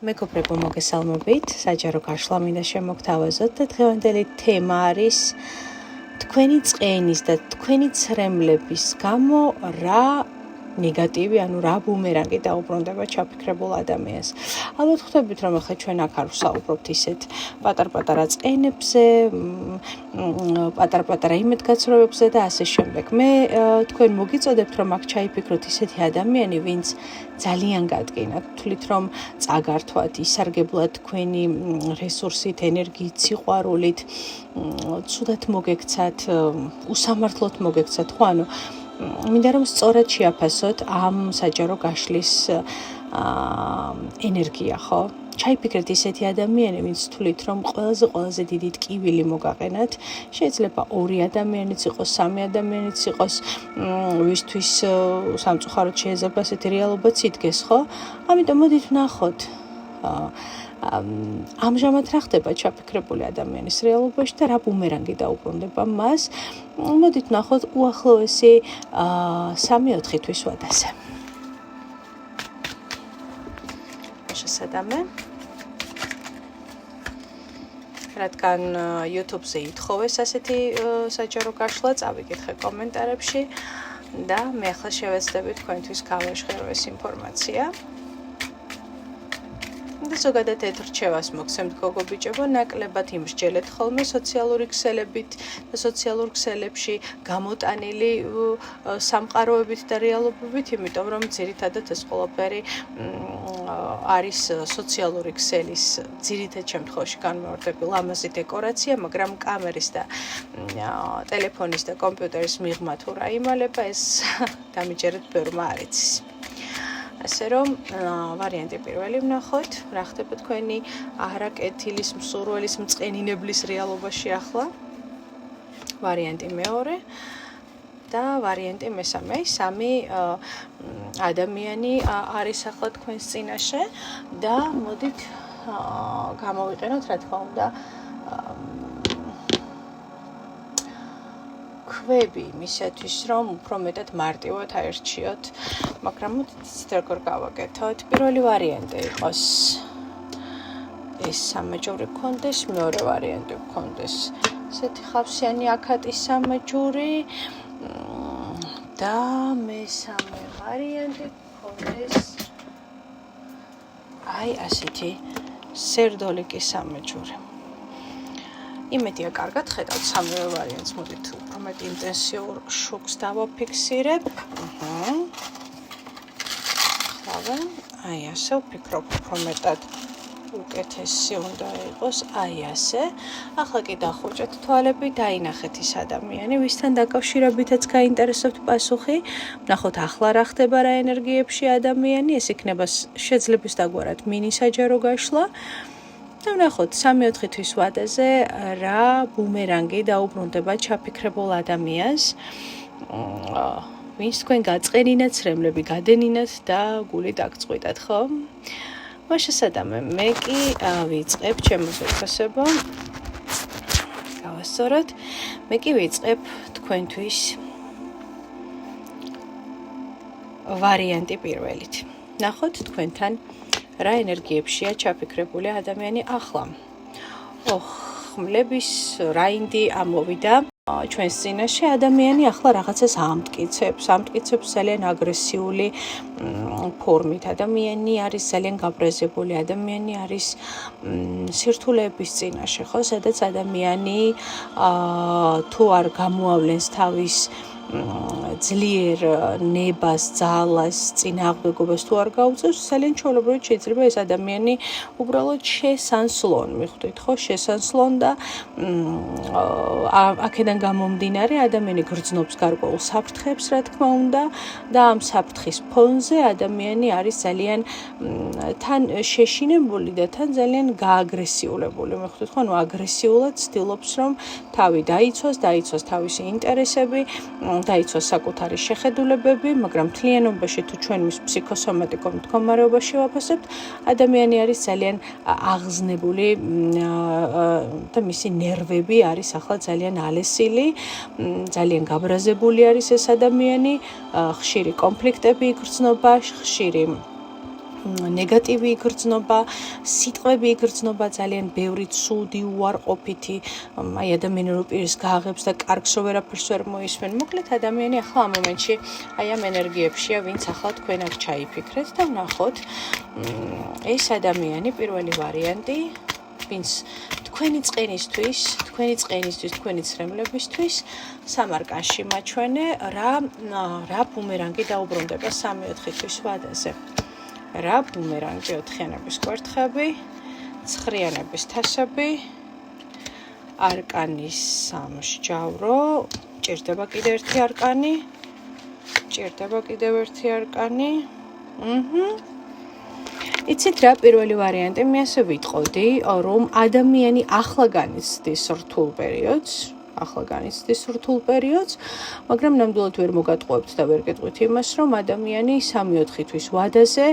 მეგობრებო, მოგესალმებით. საჯარო გაშლა მინდა შემოგთავაზოთ და დღევანდელი თემა არის თქვენი წყენის და თქვენი ცრემლების გამო რა ნეგატივი, რა ბუმერანგი დაუბრუნდება ჩაფიქრებულ ადამიანს. ალბათ ხვდებით, რომ ახლა ჩვენ აქ არ ვსაუბრობთ ისეთ პატარ-პატარა წყენებზე, პატარ-პატარა იმედგაცრუებებზე და ასე შემდეგ. მე თქვენ მოგიწოდებთ, რომ აქ ჩაიფიქროთ ისეთი ადამიანი, ვინც ძალიან გადგინათ, თვლით, რომ წაგართვათ, ისარგებლად თქვენი რესურსით, ენერგიით, სიყვარულით, ცუდად მოგექცათ, უსამართლოდ მოგექცათ, ხო, მინდა რომ სწორად შეაფასოთ ამ საჯარო გაშლის ენერგია, ხო? ჩაიფიქრეთ ისეთი ადამიანი, ვინც თვლით, რომ ყველაზე დიდი ტკივილი მოგაყენათ. შეიძლება 2 ადამიანიც იყოს, 3 ადამიანიც იყოს, ვისთვის სამწუხაროდ შეეზარდა ასეთი რეალობაც იდგეს, ხო? ამიტომ მოდით ვნახოთ. ამჟამად რა ხდება ჩაფიქრებული ადამიანის რეალობაში და რა ბუმერანგი დაუბრუნდება მას. მოდით ვნახოთ უახლოესი 3-4 თვის ვადაზე. შესაძამე. რადგან YouTube-ზე ითხოვეს ასეთი საჯარო გაშლა, წავიკითხე კომენტარებში და მე ახლა შევეცდები თქვენთვის გავაშხირო ეს ინფორმაცია. და ზოგადად ეთრჩევას მოგცემთ გოგო ბიჭებო, ნაკლებად იმსჯელეთ ხოლმე სოციალური ქსელებით და სოციალურ ქსელებში გამოტანილი სამყაროებით და რეალობებით, იმიტომ რომ ძირითადად ეს ყველაფერი არის სოციალური ქსელის ძირითად შემთხვევაში განმეორდები ლამაზი დეკორაცია, მაგრამ კამერის და ტელეფონის და კომპიუტერის მიღმა თუ რა იმალება, ეს დამიჯერეთ ბევრმა არ იცის. ასე რომ ვარიანტი პირველი ვნახოთ, რა ხდება თქვენი არაკეთილის, მსურველის, მწყენინებლის რეალობაში ახლა. ვარიანტი მეორე და ვარიანტი მესამე, 3 ადამიანი არის ახლა თქვენს წინაშე და მოდით გამოვიყენოთ, რა თქმა უნდა, ქვები იმისათვის, რომ უფრო მეტად მარტივად აერჩიოთ, მაგრამ მოდით როგორ გავაკეთოთ. პირველი ვარიანტი იყოს ეს სამეჯური გქონდეს, მეორე ვარიანტი გქონდეს ესეთი ხავსიანი აკატის სამეჯური და მესამე ვარიანტი გქონდეს ასეთი სერდოლიკი სამეჯური. იმედია კარგად ხედავთ 3 ვარიანტს, მოდით უფრო მეტ ინტენსიურ შუქს დავაფიქსირებ. ხავენ, ასე ვფიქრობ, უფრო მეტად უკეთესი უნდა იყოს, ასე. ახლა კი დახუჭეთ თვალები, დაინახეთ ის ადამიანი, ვისთან დაკავშირებითაც გაინტერესებთ პასუხი. ვნახოთ ახლა რა ხდება რა ენერგიებში ადამიანი, ეს იქნება შეძლებს დაგვარად მინი საჯარო გაშლა. და ვნახოთ 3-4 თვის ვადაზე რა ბუმერანგი დაუბრუნდება ჩაფიქრებულ ადამიანს, ვინც თქვენ გაწყენინათ, ცრემლები გადენინათ და გული დაგწყვიტათ, ხო? შესაძამე, მე კი ვიწყებ ჩემს ოფისებო. გავასწოროთ, მე კი ვიწყებ თქვენთვის ვარიანტი პირველით. ნახოთ თქვენთან რა ენერგიებშია ჩაფიქრებული ადამიანი ახლა. ხმლების რაინდი ამოვიდა ჩვენს წინაშე, ადამიანი ახლა რაღაცას ამტკიცებს ძალიან აგრესიული ფორმით. ადამიანი არის ძალიან გაბრაზებული, ადამიანი არის სირთულეების წინაშე, ხო, სადაც ადამიანი თუ არ გამოავლენს თავის ძლიერ ნებას, ძალას, წინააღმდეგობას თუ არ გაუწევს, ძალიან ჩვეულებრივად შეიძლება ეს ადამიანი უბრალოდ შესანსლონ, მიხვდით, ხო, შესანსლონ და აქედან გამომდინარე ადამიანი გრძნობს გარკვეულ საფრთხეებს, რა თქმა უნდა, და ამ საფრთხის ფონზე ადამიანი არის ძალიან თან შეშინებული და თან ძალიან გააგრესიულებული, მიხვდით, ხო, აგრესიულად ცდილობს, რომ თავი დაიცვას თავისი ინტერესები, დაიცვას საკუთარი შეხედულებები, მაგრამ მთლიანობაში თუ ჩვენ მის ფსიქოსომატიკურ მდგომარეობაში ვაფასებთ, ადამიანი არის ძალიან აღზნებული და მისი ნერვები არის ახლა ძალიან ალესილი, ძალიან გაბრაზებული არის ეს ადამიანი, ხშირი კონფლიქტები იგრძნობა, ხშირი ნეგატივი იგრძნობა, სიტყვები იგრძნობა, ძალიან ბევრი ცუდი, უარყოფითი, აი ადამიანური პირის გააღებს და კარგს რო ვერაფერს ვერ მოისმენ. მოკლედ ადამიანი ახლა ამ მომენტში აი ამ ენერგიებშია, ვინც ახლა თქვენ აქ ჩაიფიქრეთ და ვნახოთ ეს ადამიანი პირველი ვარიანტი, ვინც თქვენი წყენისთვის, თქვენი ცრემლებისთვის სამარკანში მაჩვენე რა ბუმერანგი დაუბრუნდება 3-4 თვის ვადაზე. რა ბუმერანგი 4-იანების კვერთხები, ცხრიანების თასები, არკანის სამსჯავრო, ჭირდება კიდევ ერთი არკანი, იცით რა პირველი ვარიანტი, მე ასე ვიტყოდი, რომ ადამიანი ახლა განიცდის რთულ პერიოდს, მაგრამ ნამდვილად ვერ მოგატყუებთ და ვერ გეტყვით იმას, რომ ადამიანი 3-4 თვის ვადაზე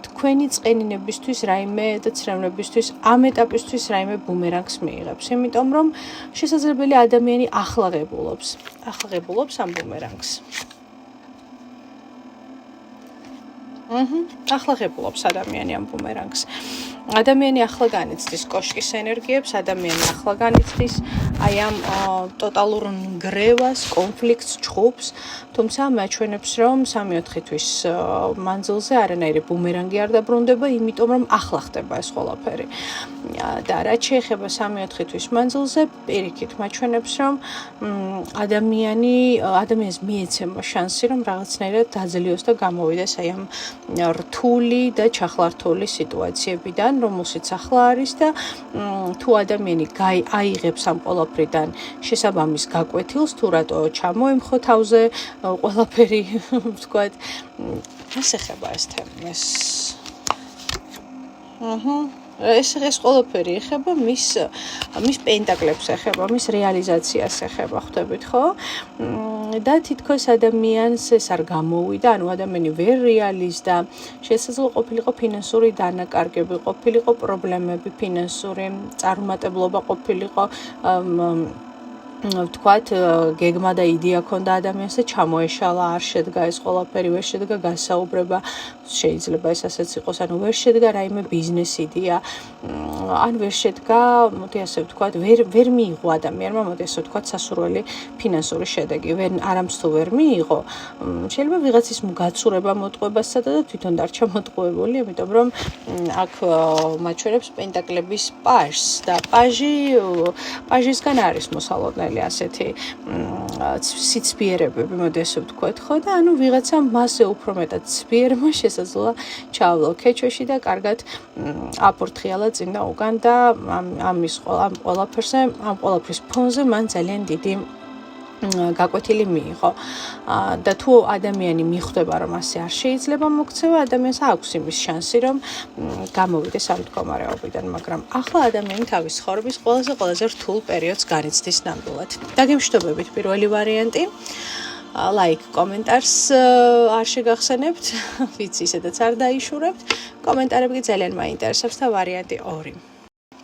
თქვენი წყენინებისთვის რაიმე და ცრემლებისთვის ამ ეტაპისთვის რაიმე ბუმერანგს მიიღებს, იმიტომ რომ შესაძლებელი ადამიანი ახლა ღებულობს ამ ბუმერანგს. ახლა ღებულობს ადამიანი ამ ბუმერანგს. ადამიანი ახლა განიცდის კოშკის ენერგიებს, ადამიანი ახლა განიცდის აი ამ ტოტალურ ნგრევას, კონფლიქტს, ჩხუბს, თუმცა მაჩვენებს, რომ 3-4 თვის მანძილზე არანაირი ბუმერანგი არ დაბრუნდება, იმიტომ რომ ახლა ხდება ეს ყველაფერი. და რაც შეეხება 3-4 თვის მანძილზე, პირიქით მაჩვენებს, რომ ადამიანს მიეცემა შანსი, რომ რაღაცნაირად დაძლიოს და გამოვიდეს აი ამ რთული და ჩახლართული სიტუაციებიდან, რომელშიც ახლა არის და თუ ადამიანი აიღებს ამ ყველაფრიდან შესაბამის გაკვეთილს, თუ რატო ჩამოემხო თავზე ყველაფერი, ვთქვათ, ეს ეხება ეს თემა. ეს ყველაფერი ეხება მის პენტაკლებს ეხება, მის რეალიზაციას ეხება, ხვდებით ხო? და თითქოს ადამიანს ეს არ გამოუვიდა, ანუ ადამიანი ვერ რეალიზდა, შესაძლოა ყოფილიყო ფინანსური დანაკარგები, ყოფილიყო პრობლემები ფინანსური, წარუმატებლობა ყოფილიყო ვთქვათ, გეგმა და იდეა ქონდა ადამიანს და ჩამოეშალა, არ შედგა ეს ყველაფერი, ვერ შედგა გასაუბრება, შეიძლება ეს ასეც იყოს, ანუ ვერ შედგა რაიმე ბიზნეს იდეა, ან ვერ შედგა, მოდი ასე ვთქვათ, ვერ მიიღო ადამიანმა, მოდი ასე ვთქვათ, სასურველი ფინანსური შედეგი, არამც თუ ვერ მიიღო, შეიძლება ვიღაცის გაცურება მოტყუებასა და თვითონ დარჩა მოტყუებული, იმიტომ რომ აქ მაჩვენებს პენტაკლების პაჟს და პაჟისგან არის მოსალოდნელი ასეთი სიცბიერებები, მოდი ასე ვთქვათ, ხო და ანუ ვიღაცა მასზე უფრო მეტად ცბიერმა შესაძლოა ჩავლო ქეჩვეში და კარგად აფორთხიალა წინ და უკან და ამ ყველაფრის ფონზე მან ძალიან დიდი გაკვეთილი მიიღო. და თუ ადამიანი მიხვდება, რომ ასე არ შეიძლება მოქცევა, ადამიანს აქვს იმის შანსი, რომ გამოვიდეს ამ მდგომარეობიდან, მაგრამ ახლა ადამიანი თავის ცხოვრების ყველაზე რთულ პერიოდს განიცდის ნამდვილად. დაგემშვიდობებით პირველი ვარიანტი. ლაიქ, კომენტარს არ შეგახსენებთ, ვიცი, ისედაც არ დაიშურებთ. კომენტარები ძალიან მაინტერესებს და ვარიანტი 2.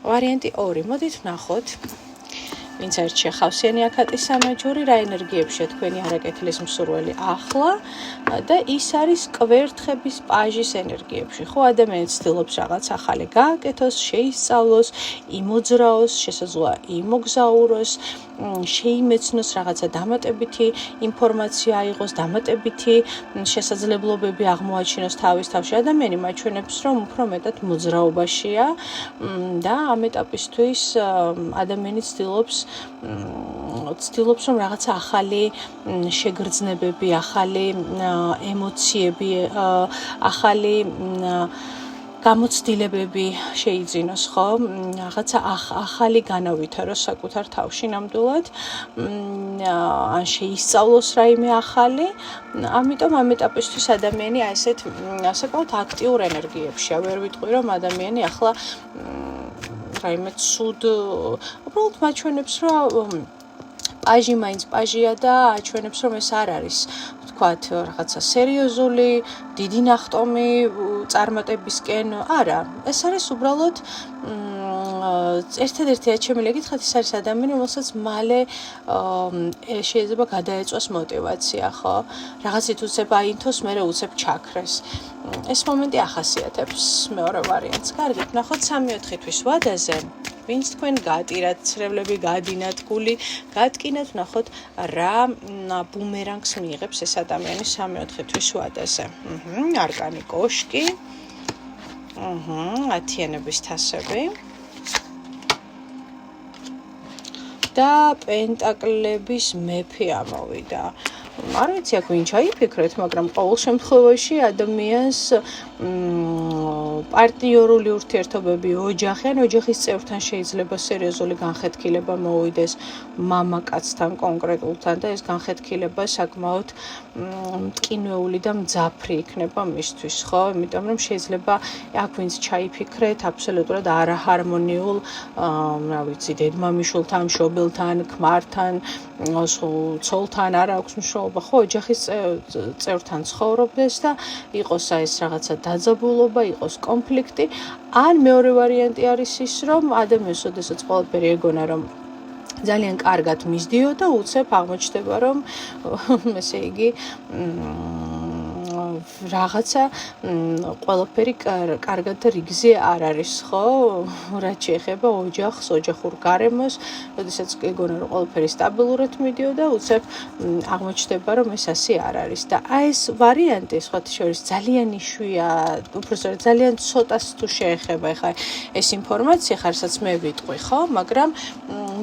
ვარიანტი 2, მოდით ვნახოთ. ვინც ერთშია ხავსიანი აქატის სამაჯური, რა ენერგიებშია თქვენი არაკეთილის მსურველი ახლა და ის არის კვერთხების პაჟის ენერგიებში. ხო, ადამიანი ცდილობს რაღაც ახალი გააკეთოს, შეისწავლოს, იმოძრაოს, შესაძლოა იმოგზაუროს, შეიმეცნოს რაღაცა დამატებითი ინფორმაცია აიღოს, დამატებითი შესაძლებლობები აღმოაჩინოს თავის თავში. ადამიანი მაჩვენებს, რომ უფრო მეტად მოძრაობაშია და ამ ეტაპისთვის ადამიანი ცდილობს, რომ რაღაცა ახალი შეგრძნებები, ახალი ემოციები, ახალი გამოცდილებები შეიძინოს, ხო? რაღაცა ახალი განავითაროს საკუთარ თავში ნამდვილად, ან შეისწავლოს რაიმე ახალი. ამიტომ ამ ეტაპისთვის ადამიანი ასეთ საკმაოდ აქტიურ ენერგიებშია. ვერ ვიტყვი, რომ ადამიანი ახლა რაიმე ცუდ, უბრალოდ მაჩვენებს, რომ პაჟი მაინც პაჟია და აჩვენებს, რომ ეს არ არის, ვთქვათ, რაღაცა სერიოზული, დიდი ნახტომი წარმატებისკენ. არა, ეს არის უბრალოდ ერთადერთი ჩემი ლეგითხრათ ის არის ადამიანი, რომელსაც მალე შეიძლება გადაეწვას мотиваცია, ხო? რაღაცით უცებ აინთოს, მერე უცებ ჩაქრეს. ეს მომენტი ახასიათებს მეორე ვარიანტს. კარგით, ნახოთ 3-4 თვის ვადაზე. ვინც თქვენ გატირათ, ცრებლები გადინათ, გული გატკინათ, ნახოთ რა ბუმერანგს მიიღებს ეს ადამიანი 3-4 თვის ვადაზე. არკანი კოშკი. ათიანების თასები. და პენტაკლების მეფე ამოვიდა. არ ვიცი აქ ვინ ჩაიფიქრეთ, მაგრამ ყოველ შემთხვევაში ადამიანს პარტნიორული ურთიერთობები, ოჯახი ან ოჯახის წევრთან შეიძლება სერიოზული განხეთქილება მოვიდეს მამაკაცთან კონკრეტულთან და ეს განხეთქილება საკმაოდ მტკინვეული და მძაფრი იქნება მისთვის, ხო? იმიტომ რომ შეიძლება აქ ვინც ჩაიფიქრეთ აბსოლუტურად არაჰარმონიულ, რა ვიცი, დედმამიშვილთან, მშობელთან, ქმართან, ცოლთან არ აქვს მშობა, ხო, ოჯახის წევრთან ცხოვრობდეს და იყოს ეს რაღაცა დაძაბულობა, იყოს კონფლიქტი, ან მეორე ვარიანტი არის ის, რომ ადამიანს ოდესაც ყველაფერი ეგონა, რომ ძალიან კარგად მისდიოდა, უცებ აღმოჩნდება, რომ ესე იგი რაღაცა ყველაფერი კარგად რიგზე არ არის, ხო? რაც შეეხება ოჯახს, ოჯახურ გარემოს, როდესაც ეგონა რომ ყველაფერი სტაბილურად მიდიოდა, უცებ აღმოჩნდება, რომ ეს ასე არ არის. და ეს ვარიანტი, სხვათა შორის, ძალიან იშვიათია, უბრალოდ ძალიან ცოტას თუ შეეხება ხა ეს ინფორმაცია, ხარსაც მე ვიტყვი, ხო? მაგრამ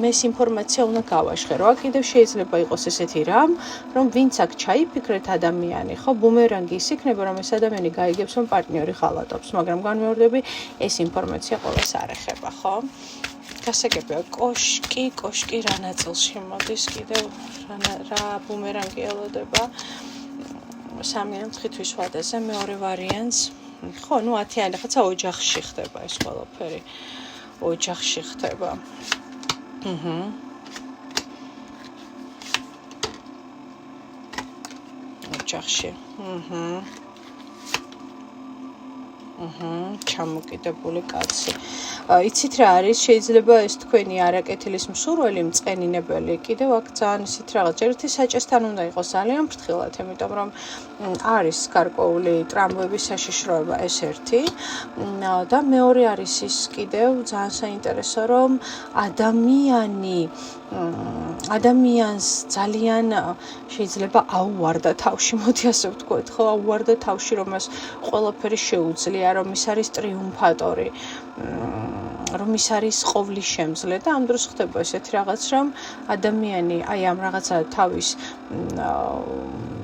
მე ეს ინფორმაცია უნდა გავაშხერო. აქ კიდევ შეიძლება იყოს ესეთი რამ, რომ ვინც აქ ჩაიფიქრეთ ადამიანი, ხო, ბუმერანგი ის იქნება, რომ ეს ადამიანი გაიგებს, რომ პარტნიორი ღალატობს, მაგრამ განმეორდები, ეს ინფორმაცია ყველას არ ეხება, ხო? გასაგებია, კოშკი რა ნაწილში მოდის, კიდევ რა ბუმერანგი ელოდება 3-4 თვის ვადაზე, მეორე ვარიანტს. ხო, ნუ 10-იანი ხაცა ოჯახში ხდება ეს ყველაფერი. ოჯახში ხდება. ოჯახში. ჩამოკიდებული კაცი. იცით რა არის, შეიძლება ეს თქვენი არაკეთილის მსურველი მწყენინებელი კიდევ აქ ძალიან ისეთ რაღაც ერთი საჭესთან უნდა იყოს ძალიან ფრთხილად, იმიტომ რომ არის გარკვეული ტრამვების საშიშროება ეს ერთი და მეორე არის ის კიდევ ძალიან საინტერესო, რომ ადამიანს ძალიან შეიძლება აუვარდა თავში, მოდი ასე ვთქვათ, ხო, აუვარდა თავში, რომ მას ყველაფერი შეუძლია, რომ ის არის ტრიუმფატორი, რომ ის არის ყოვლის შემძლე და ამ დროს ხდება ესეთი რაღაც, რომ ადამიანი აი ამ რაღაცა თავის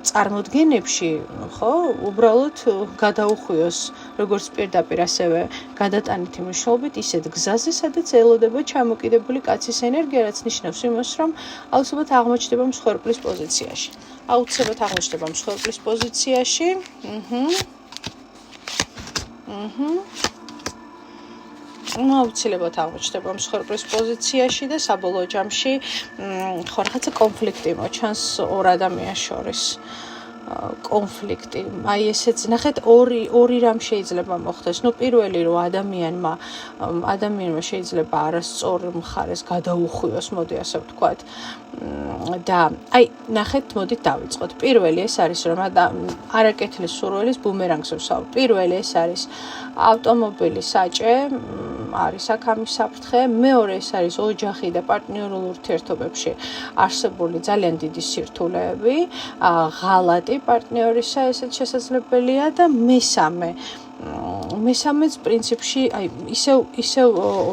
წარმოდგენებში, ხო, უბრალოდ გადაუხვიოს როგორც პირდაპირ ასევე გადატანითი მნიშვნელობით ისეთ გზაზე, სადაც ელოდება ჩამოკიდებული კაცის ენერგია, რაც ნიშნავს იმას, რომ აუცილებლად აღმოჩნდება მსხვერპლის პოზიციაში. აუცილებლად აღმოჩნდება მსხვერპლის პოზიციაში და საბოლოო ჯამში ხო რაღაცა კონფლიქტი მოჩანს ორ ადამიანს შორის. კონფლიქტი. აი ესეც ნახეთ ორი რამ შეიძლება მოხდეს. ნუ პირველი რომ ადამიანმა შეიძლება არასწორ მხარეს გადაუხვიოს, მოდი ასე ვთქვათ. და აი ნახეთ, მოდით დავიწყოთ. პირველი ეს არის რომ არაკეთილის სურვილის ბუმერანგს ვსავ. პირველი ეს არის ავტომობილის საჭე, არის აქ ამის საფრთხე. მეორე ეს არის ოჯახი და პარტნიორულ ურთიერთობებში არსებული ძალიან დიდი სირთულეები, ღალატი პარტნიორისა, ესეც შესაძლებელია და მესამეც პრინციპში აი ისევ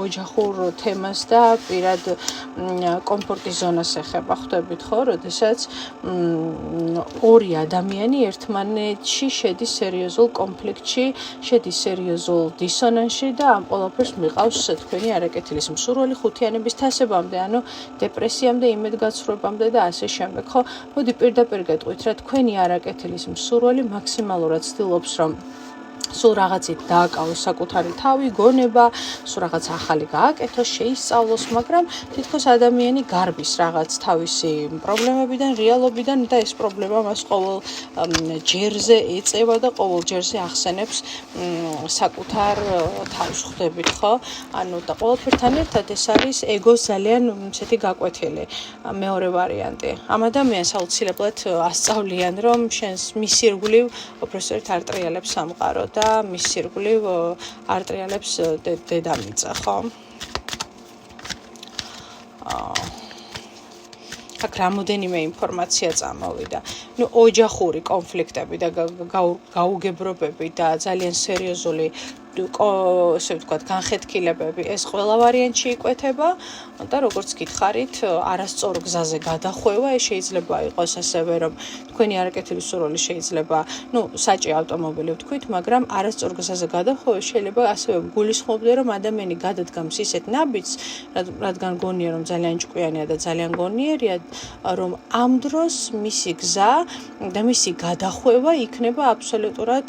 ოჯახურ თემას და პირად კომფორტის ზონას ეხება, ხვდებით ხო, როდესაც ორი ადამიანი ერთმანეთში შედის სერიოზულ კონფლიქტში, შედის სერიოზულ დისონანსში და ამ ყველაფერს მიყავს თქვენი არაკეთილის მსურველი 5-იანების თასებამდე, ანუ დეპრესიამდე, იმედგაცრუებამდე და ასე შემდეგ, ხო? მოდი პირდაპირ გეტყვით რა, თქვენი არაკეთილის მსურველი მაქსიმალურად ცდილობს, რომ სულ რაღაცით დააკავოს საკუთარი თავი, გონება, სულ რაღაც ახალი გააკეთოს, შეისწავლოს, მაგრამ თითქოს ადამიანი გარბის რაღაც თავისი პრობლემებიდან, რეალობიდან და ეს პრობლემა მას ყოველ ჯერზე ეწევა და ყოველ ჯერზე ახსენებს საკუთარ თავს, ხვდებით, ხო? ანუ და ყველაფერთან ერთად ეს არის ეგოს ძალიან ისეთი გაკვეთილი მეორე ვარიანტი. ამ ადამიანს აუცილებლად ასწავლიან, რომ შენს მის ირგვლივ უბრალოდ არ ტრიალებს სამყარო და მის ირგვლივ არ ტრიალებს დედამიწა, ხო? აქ რამოდენიმე ინფორმაცია წამოვიდა. ოჯახური კონფლიქტები და გაუგებრობები და ძალიან სერიოზული ესე ვთქვათ, განხეთქილებები ეს ყველა ვარიანტში იკვეთება და როგორც გითხარით, არასწორ გზაზე გადახვევა, ეს შეიძლება იყოს ასევე, რომ თქვენი არაკეთილი სურვილი შეიძლება, საჭი ავტომობილი ვთქვით, მაგრამ არასწორ გზაზე გადახვევა შეიძლება ასევე გულისხმობდე, რომ ადამიანი გადადგამს ისეთ ნაბიჯს, რადგან გონია, რომ ძალიან ჭკვიანია და ძალიან გონიერია, რომ ამ დროს მისი გზა და მისი გადახვევა იქნება აბსოლუტურად,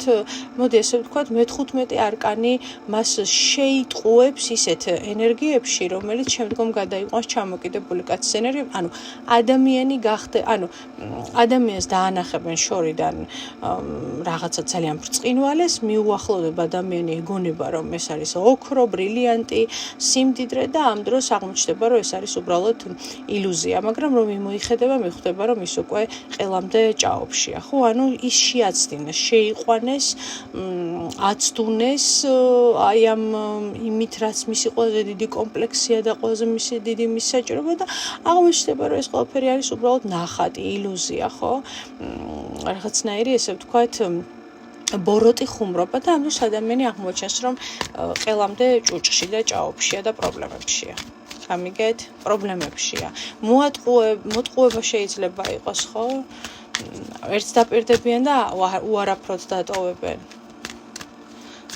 მოდი ესე ვთქვათ, მე-15 არკანი მას შეიტყუებს ისეთ ენერგიებში, რომელიც შემდგომ გადაიყვანს ჩამოკიდებული კაცის ენერგიები. ანუ ადამიანი ადამიანს დაანახებენ შორიდან რაღაცა ძალიან ბრწყინვალეს, მიუახლოვდება ადამიანი ეგონება, რომ ეს არის ოქრო, ბრილიანტი, სიმდიდრე და ამ დროს აღმოჩნდება, რომ ეს არის უბრალოდ ილუზია, მაგრამ რომ მოიხედება, მიხვდება, რომ ის უკვე ყელამდე ჭაობშია, ხო? ანუ ის შეაცდინეს, შეიყვანეს, აცდუნეს აი ამ იმით, რაც მისი ყველაზე დიდი კომპლექსია და ყველაზე დიდი მისი საჭიროება და აღმოჩნდება, რომ ეს ყველაფერი არის უბრალოდ ნახატი, ილუზია, ხო? რაღაცნაირი, ესე ვთქვათ, ბოროტი ხუმრობა და ამ დროს ადამიანი აღმოჩენს, რომ ყელამდე ჭუჭში და ჭაობშია და პრობლემებშია. გამიგეთ? პრობლემებშია. მოტყუება შეიძლება იყოს, ხო? ერთს დაპირდებიან და უარაფროდ დატოვებენ.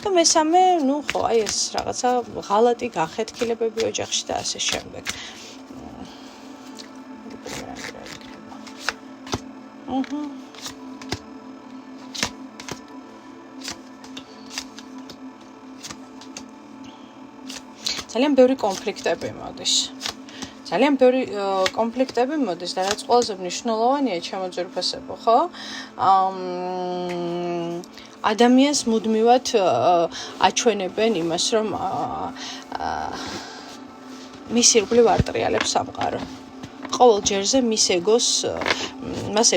და მესამე, ხო, აი ეს რაღაცა ღალატი განხეთქილებები ოჯახში და ასე შემდეგ. ძალიან ბევრი კონფლიქტები მოდის. ძალიან ბევრი კონფლიქტები მოდის და რაც ყველაზე მნიშვნელოვანია ჩემო ძვირფასებო, ხო? ადამიანს მუდმივად აჩვენებენ იმას, რომ მის ირგვლივ არ ტრიალებს სამყარო. ყოველ ჯერზე მას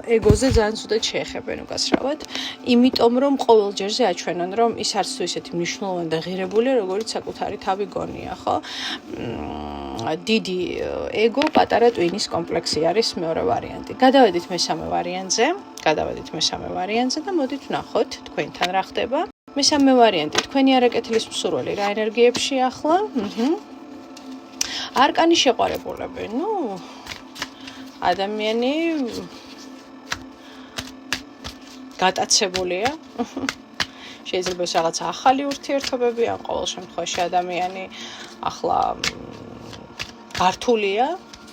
ეგოზე ძალიან ცუდად შეეხებენ უკაცრავად, იმიტომ რომ ყოველ ჯერზე აჩვენონ, რომ ის არც თუ ისეთი მნიშვნელოვანი და ღირებულია, როგორც საკუთარი თავი გონია, ხო? დიდი ეგო, პატარა ტვინის კომპლექსი არის მეორე ვარიანტი. გადავედით მესამე ვარიანტზე და მოდით ვნახოთ თქვენთან რა ხდება. მესამე ვარიანტი, თქვენი არაკეთილის მსურველი რა ენერგიებში ახლა? არკანი შეყვარებულები. ადამიანი გატაცებულია. შეიძლება ეს რაღაც ახალი ურთიერთობები, ან ყოველ შემთხვევაში ადამიანი ახლა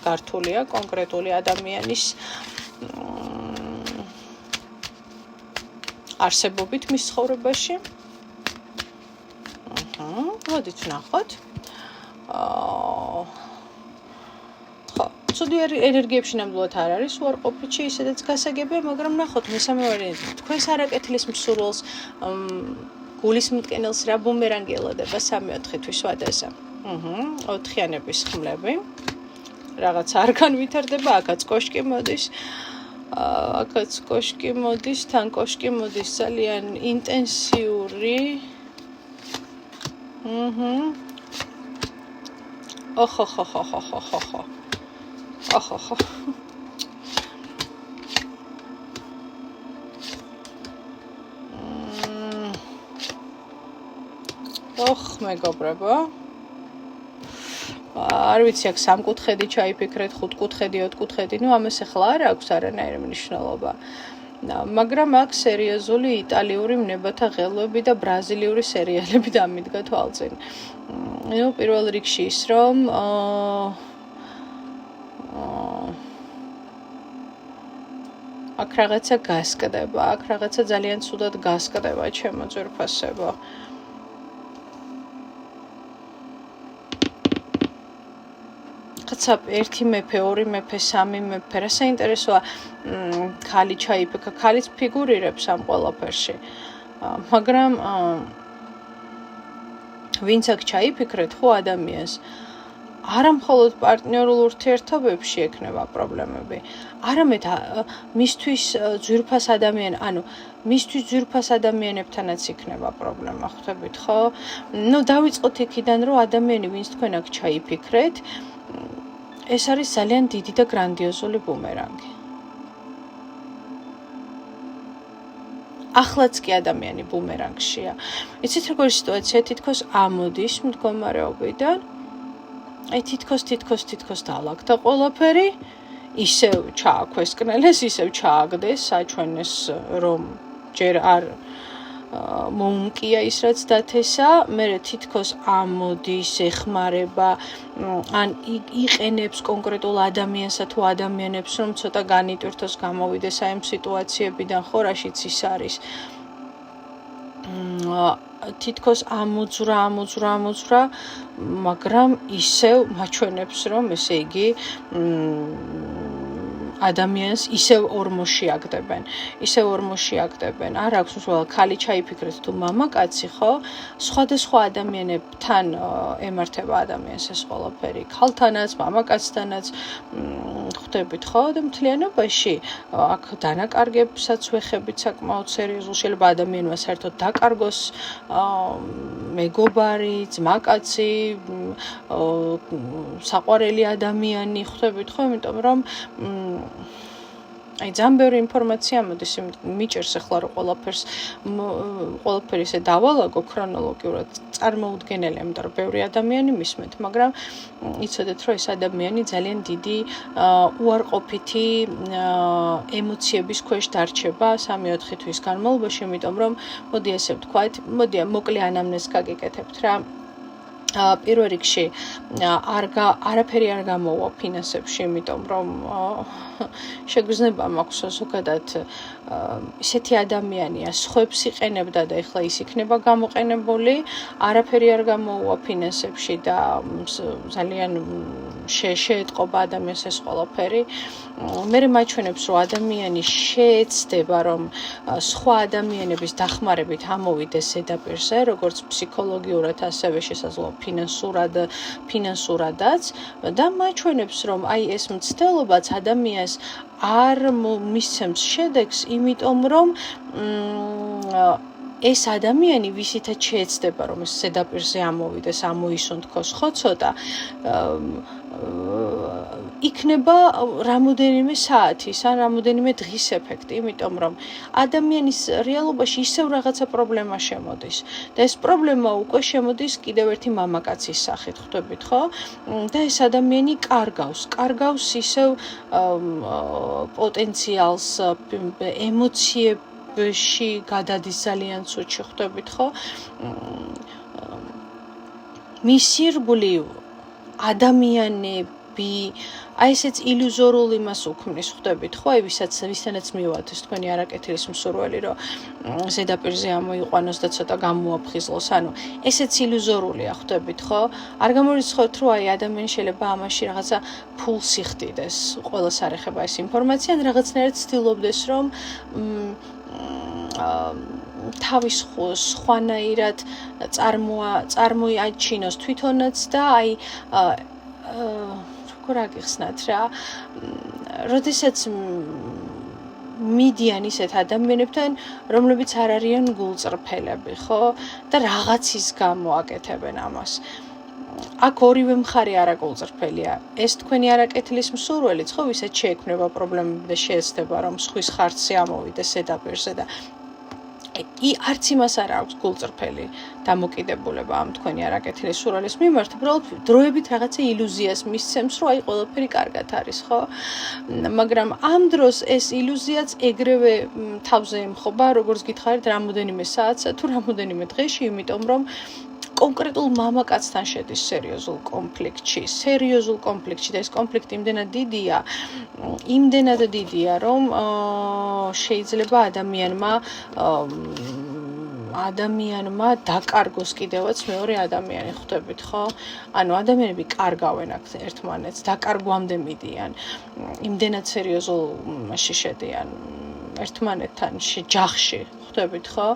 გართულია კონკრეტული ადამიანის არსებობით მის ცხოვრებაში. მოდით ვნახოთ. ცუდი ენერგიებში ნამდვილად არ არის უარყოფითი, ისედაც გასაგებია, მაგრამ ნახოთ მესამე ვარიანტი. თქვენს არაკეთილის მსურველს გულისმტკენელს რა ბუმერანგი ელოდება 3-4 თვის ვადაზე. 4-იანების ხმლები. რაღაც არგან ვითარდება, აქაც კოშკი მოდის, თან კოშკი მოდის ძალიან ინტენსიური. ოხო. მეგობრებო. არ ვიცი, აქ სამკუთხედი ჩაიფიქრეთ, ხუთკუთხედი, ოთხკუთხედი, ამას ახლა არ აქვს არანაირი მნიშვნელობა. მაგრამ აქ სერიოზული იტალიური ვნებათა ღელვები და ბრაზილიური სერიალები დამიდგა თვალწინ. პირველ რიგში ის, რომ აქ რაღაცა გასკდება, აქ რაღაცა ძალიან ცუდად გასკდება ჩემო ძვირფასებო. ხაცა ერთი მეფე, ორი მეფე, სამი მეფე, რა საინტერესოა ქალი ჩაიფიქა, ქალიც ფიგურირებს ამ ყველაფერში. მაგრამ ვინც აქ ჩაიფიქრეთ ხო ადამიანს არა მხოლოდ პარტნიორულ ურთიერთობებში ექნება პრობლემები, არამედ მისთვის ძვირფას ადამიანებთანაც იქნება პრობლემა, ხვდებით ხო? დავიწყოთ იქიდან, რომ ადამიანი, ვინც თქვენ აქ ჩაიფიქრეთ, ეს არის ძალიან დიდი და გრანდიოზული ბუმერანგი. ახლაც კი ადამიანი ბუმერანგშია. იცით როგორი სიტუაცია თითქოს ამოდის მდგომარეობიდან, თითქოს დაალაგდა ყველაფერი, ისევ ჩააქვესკნელეს, ისევ ჩააგდეს, საჩვენეს, რომ ჯერ არ მოუმკია ის, რაც დათესა, მერე თითქოს ამოდის, ეხმარება, ან იყენებს კონკრეტულ ადამიანსა თუ ადამიანებს, რომ ცოტა განიტვირთოს, გამოვიდეს აი ამ სიტუაციებიდან, ხო, რაშიც ის არის. თითქოს ამოძვრა, მაგრამ ისევ მაჩვენებს, რომ ესე იგი ადამიანს ისევ ორმოში აგდებენ. არ აქვს მსვლელად ქალი ჩაიფიქრეთ თუ მამაკაცი, ხო? სხვადასხვა ადამიანებთან ემართება ადამიანს ეს ყველაფერი, ქალთანაც, მამაკაცთანაც, ხვდებით, ხო? და მთლიანობაში აქ დანაკარგებსაც ვეხებით საკმაოდ სერიოზულ, შეიძლება ადამიანმა საერთოდ დაკარგოს მეგობარი, ძმაკაცი, საყვარელი ადამიანი, ხვდებით, ხო? იმიტომ რომ ძალიან ბევრი ინფორმაცია მოდის, მიჭერს ახლა რომ ყველაფერი ესე დავალაგო ქრონოლოგიურად წარმოუდგენელი, იმიტომ რომ ბევრი ადამიანი მისმენთ, მაგრამ იცოდეთ, რომ ეს ადამიანი ძალიან დიდი უარყოფითი ემოციების ქვეშ დარჩება 3-4 თვის განმავლობაში, იმიტომ რომ მოდი ესე ვთქვათ, მოკლე ანამნეზს გაგიკეთებთ რა. პირველ რიგში არაფერი არ გამოვა ფინანსებში, იმიტომ რომ შეგრძნება მაქვს ზოგადად ისეთი ადამიანია, სხვებს იყენებდა და ეხლა ის იქნება გამოყენებული, არაფერი არ გამოვა ფინანსებში და ძალიან შეეტყობა ადამიანს ეს ყველაფერი. მერე მაჩვენებს, რომ ადამიანი შეეცდება, რომ სხვა ადამიანების დახმარებით ამოვიდეს ზედაპირზე, როგორც ფსიქოლოგიურად, ასევე შესაძლოა ფინანსურადაც და მაჩვენებს, რომ აი ეს მცდელობაც ადამიანს არ მისცემს შედეგს, იმიტომ რომ ეს ადამიანი, ვისითაც შეეცდება, რომ ეს ზედაპირზე ამოვიდეს, ამოისუნთქოს, ხო ცოტა იქნება რამოდენიმე საათის ან რამოდენიმე დღის ეფექტი, იმიტომ რომ ადამიანის რეალობაში ისევ რაღაცა პრობლემა შემოდის და ეს პრობლემა უკვე შემოდის კიდევ ერთი მამაკაცის სახით, ხვდებით, ხო? და ეს ადამიანი კარგავს ისევ პოტენციალს, ემოციებში გადადის ძალიან ცუდში, ხვდებით, ხო? მისი ირგვლივ ადამიანები, აი ესეც ილუზორულ იმას უქმნის, ხვდებით, ხო? აი ვისთანაც მივათ ეს თქვენი არაკეთილის მსურველი, რომ ზედაპირზე ამოიყვანოს და ცოტა გამოაფხიზლოს, ანუ ესეც ილუზორულია, ხვდებით, ხო? არ გამორიცხავთ, რომ აი ადამიანი შეიძლება ამაში რაღაცა ფულს იხდიდეს, ყველას არ ეხება ეს ინფორმაცია, ან რაღაცნაირად ცდილობდეს, რომ თავის სხვანაირად წარმოიაჩინოს თვითონაც და აი როგორ აგიხსნათ რა, როდესაც მიდიან ისეთ ადამიანებთან, რომლებიც არ არიან გულწრფელები, ხო? და რაღაცის გამო აკეთებენ ამას. აქ ორივე მხარე არაგულწრფელია. ეს თქვენი არაკეთილის მსურველიც, ხო, ვისაც შეექმნება პრობლემები და შეეცდება, რომ სხვის ხარჯზე ამოვიდეს ზედაპირზე და არც იმას არ აქვს გულწრფელი დამოკიდებულება ამ თქვენი არაკეთილის მსურველის მიმართ, უბრალოდ დროებით რაღაცა ილუზიას მისცემს, რომ აი ყველაფერი კარგად არის, ხო? მაგრამ ამ დროს ეს ილუზიაც ეგრევე თავზე ემხობა, როგორც გითხარით, რამოდენიმე საათსა თუ რამოდენიმე დღეში, იმიტომ რომ კონკრეტულ მამაკაცთან შედის სერიოზულ კონფლიქტში და ეს კონფლიქტი იმდენად დიდია, რომ შეიძლება ადამიანმა დაკარგოს კიდევაც მეორე ადამიანი, ხვდებით ხო? ანუ ადამიანები კარგავენ აქ ერთმანეთს, დაკარგვამდე მიდიან, იმდენად სერიოზულში შედიან ერთმანეთთან ჯახში, ხვდებით ხო?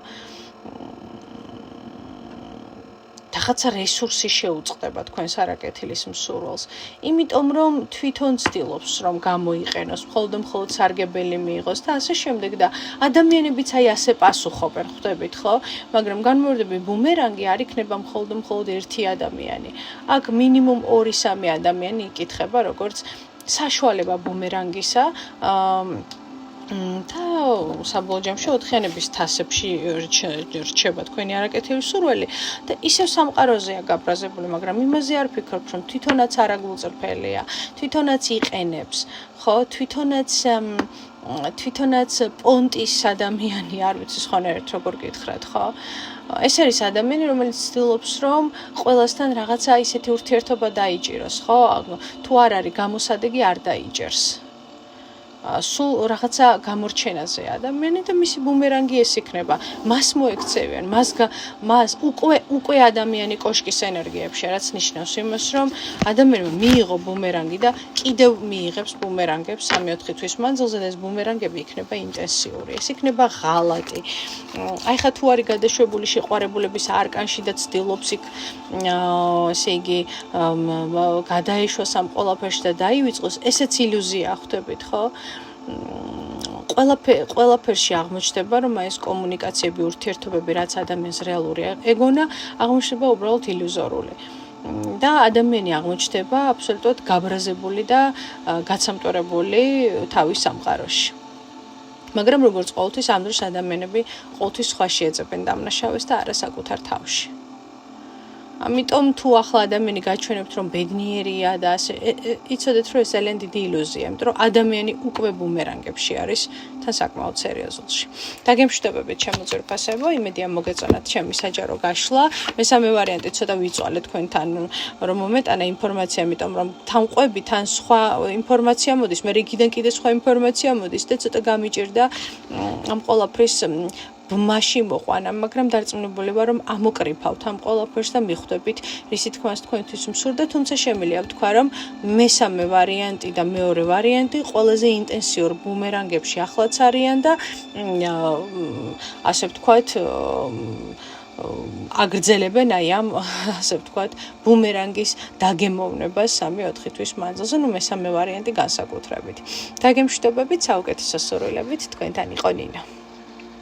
რაღაცა რესურსი შეუწყდება თქვენს არაკეთილის მსურველს. იმიტომ რომ თვითონ ცდილობს რომ გამოიყენოს, მხოლოდ სარგებელი მიიღოს და ასე შემდეგ და ადამიანებიც ასე პასუხობენ, ხვდებით ხო? მაგრამ განმეორდები ბუმერანგი არ იქნება მხოლოდ ერთი ადამიანი. აქ მინიმუმ 2-3 ადამიანი იკითხება როგორც საშუალება ბუმერანგისა და საბოლოო ჯამში ოთხიანების თასებში რჩება თქვენი არაკეთილი სურვილი და ისევ სამყაროზეა გაბრაზებული, მაგრამ იმაზე არ ფიქრობ, რომ თვითონაც არაგულწრფელია, თვითონაც იყენებს, ხო, თვითონაც პონტის ადამიანი, არ ვიცი სხვანაირად როგორ გითხრათ, ხო? ეს არის ადამიანი, რომელიც ცდილობს, რომ ყველასთან რაღაცა ისეთი ურთიერთობა დაიჭიროს, ხო? თუ არ არის გამოსადეგი, არ დაიჭერს. სულ რაღაცა გამორჩენაზე ადამიანი და მისი ბუმერანგი ეს იქნება. მას მოექცევიან, მას უკვე ადამიანი კოშკის ენერგიებში, რაც ნიშნავს იმას, რომ ადამიანმა მიიღო ბუმერანგი და კიდევ მიიღებს ბუმერანგებს 3-4 თვის მანძილზე და ეს ბუმერანგები იქნება ინტენსიური. ეს იქნება ღალატი. აი ხა თუ არის გადაშვებული სიყვარებულების არკანში და ცდილობს იქ ესე იგი გადაეშვას ამ ყველაფერში და დაივიწყოს, ესეც ილუზია, ხვდებით ხო? ყველაფერში აღმოჩნდება, რომ ეს კომუნიკაციები, ურთიერთობები, რაც ადამიანს რეალური ეგონა, აღმოჩნდება უბრალოდ ილუზორული. და ადამიანი აღმოჩნდება აბსოლუტურად გაბრაზებული და გაცამტვრებული თავის სამყაროში. მაგრამ როგორც ყოველთვის ამ დროს ადამიანები ყოველთვის სხვაში ეძებენ დამნაშავეს და არა საკუთარ თავში. ამიტომ თუ ახლა ადამიანი გაჩვენებთ რომ ბედნიერია და ასე იცოდეთ რომ ეს ძალიან დიდი ილუზია, იმიტომ რომ ადამიანი უკვე ბუმერანგებში არის თან საკმაოდ სერიოზულში. დაგემშვიდობებით ჩემო ძვირფასებო, იმედია მოგეწონათ ჩემი საჯარო გაშლა. მესამე ვარიანტი ცოტა ვიწვალე თქვენთან რომ მომეტანა ინფორმაცია, იმიტომ რომ თან ყვები, თან სხვა ინფორმაცია მოდის, მე რიგიდან კიდე სხვა ინფორმაცია მოდის და ცოტა გამიჭირდა ამ ყველაფრის ბმაში მოყვანა, მაგრამ დარწმუნებული ვარ, რომ ამოკრიფავთ ამ ყველაფერს და მიხვდებით, რისი თქმას თქვენთვის მსურდა, თუმცა შემიძლია ვთქვა, რომ მესამე ვარიანტი და მეორე ვარიანტი ყველაზე ინტენსიურ ბუმერანგებში ახლაც არიან და ასე ვთქვათ, აგრძელებენ აი ამ ასე ვთქვათ, ბუმერანგის დაგემოვნებას 3-4 თვის მანძილზე, მესამე ვარიანტი განსაკუთრებით. დაგემშვიდობებით, საუკეთესო სურვილებით, თქვენთან იყო ნინა.